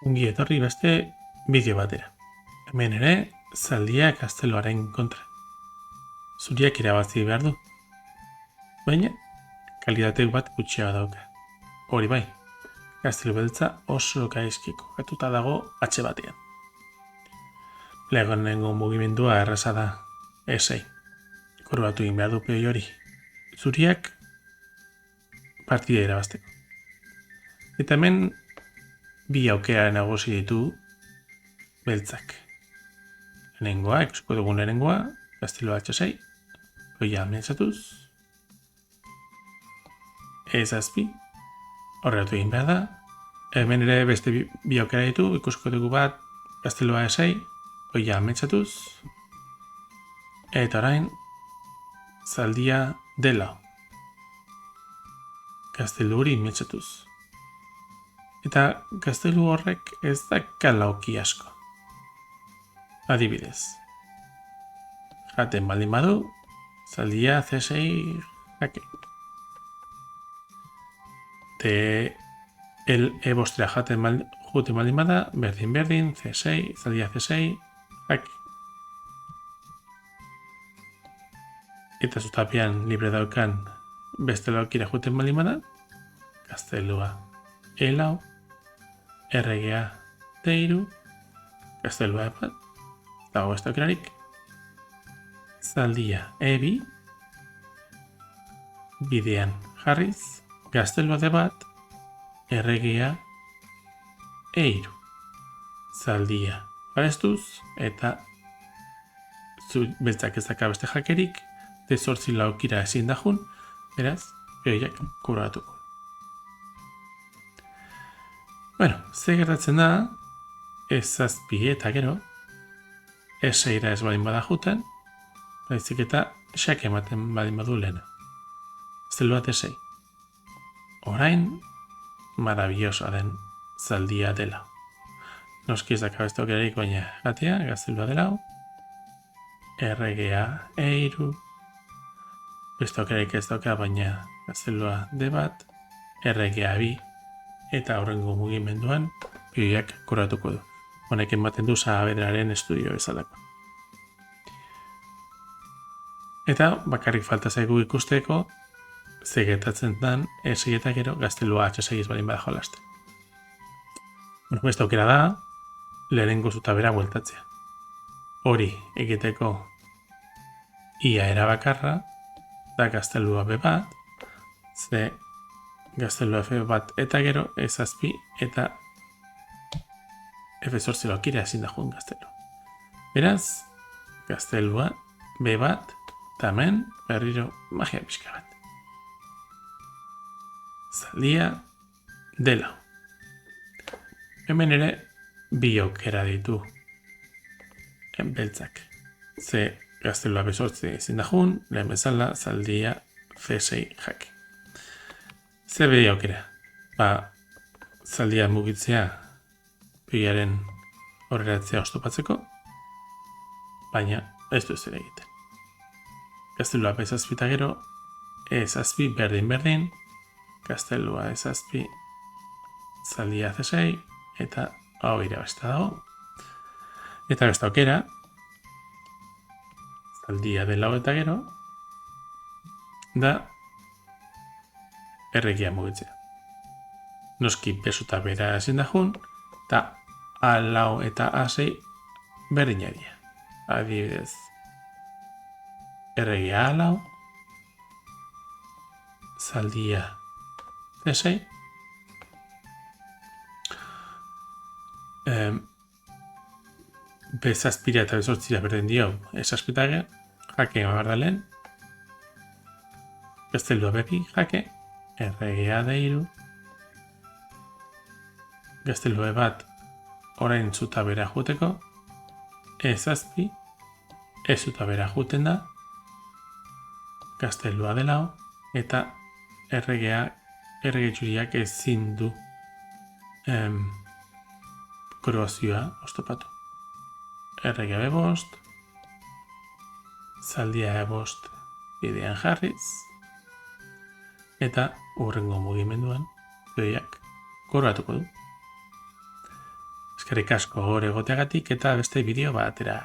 Ongi etorri beste bideo batera. Hemen ere, zaldia gazteluaren kontra. Zuriak irabazi behar du. Baina, kalitate bat gutxia dauka. Hori bai, gaztelu beltza oso gaizki kokatuta dago atxe batean. Lehenengo mugimendua erraza da, esei. Korbatu egin behar du peoi hori. Zuriak partida irabazteko. Eta hemen, bi aukera nagusi ditu beltzak. Lehenengoa, ikusko dugun lehenengoa, gaztelu atxasei, hoia amentzatuz, ezazpi, horretu egin behar da, hemen ere beste bi aukera ditu, ikusko dugu bat, gaztelua esei, hoia amentzatuz, eta orain, zaldia dela, gaztelu hori amentzatuz. Eta gaztelu horrek ez da kalauki asko. Adibidez, jaten baldin badu, zaldia C6 jake. El E-bostera juten baldin bada, berdin, C6, zaldia C6, jake. Eta zutapean libre daukan beste laukira juten baldin bada, gaztelua E-lau, erregea D-hiru, gaztelua E-bat, dago beste aukerarik, zaldia E2, bidean jarriz, gaztelua D-bat, erregea E3. Zaldia garestuz eta beltzak ez daka beste jakerik, D8 laukira ezin dajun, beraz, peoiak kuratuko. Bueno, ze gertatzen da, ezazpi eta gero, eseira ez badin bada juten, baizik eta xake ematen badin badu lehena. Zelu bat esei. Orain, maravillosoa den zaldia dela. Noski ez daka beste aukerarik baina gatea, gaztelua dela, erregea E3, beste aukerarik ez dauka baina gaztelua D-bat, erregea B, eta horrengo mugimenduan peoiak koratuko du. Honek ematen du Saavedraren estudio bezalako. Eta bakarrik falta zaigu ikusteko ze gertatzen den esei eta gero gaztelua H6 ez balin bada jolasten. Beste aukera da, lehenengo zutabera bueltatzea. Hori egiteko ia erabakarra da gaztelua B bat, ze gaztelua F bat eta gero ezazpi eta F8 laukira ezin da jun gaztelu. Beraz, gaztelua B bat, tamen berriro magia pixka bat. Zaldia dela. Hemen ere bi aukera ditu beltzak. Ze gaztelua B8 ezin da jun, lehen bezala zaldia C6 jake. Ze bi aukera? Zaldia mugitzea peoiaren horreratzea oztopatzeko, baina ez du ez ere egiten. Gaztelua ezazpi eta gero, ezazpi berdin, gaztelua ezazpi zaldia C6, eta hau irabazta dago. Eta beste aukera, zaldia dela eta gero, da erregia mugitzea. Noski pesuta bera ezin da jun, eta A4 eta A6 berdinaria. Adibidez, erregia A4, zaldia C6, bezazpira eta bezortzira berdin dio esazpitaga, jake emabardalen, gaztelua B2 jake, erregea D3, gaztelua bat orain zutabera juteko, ezazpi, ez zutabera juten da, gaztelua dela, eta errege txuriak ezin du korozioa oztopatu. Erregea B5, zaldia E5 bidean jarriz, eta hurrengo mugimenduan peoiak koratuko du. Eskerrik asko hor egoteagatik eta beste bideo batera.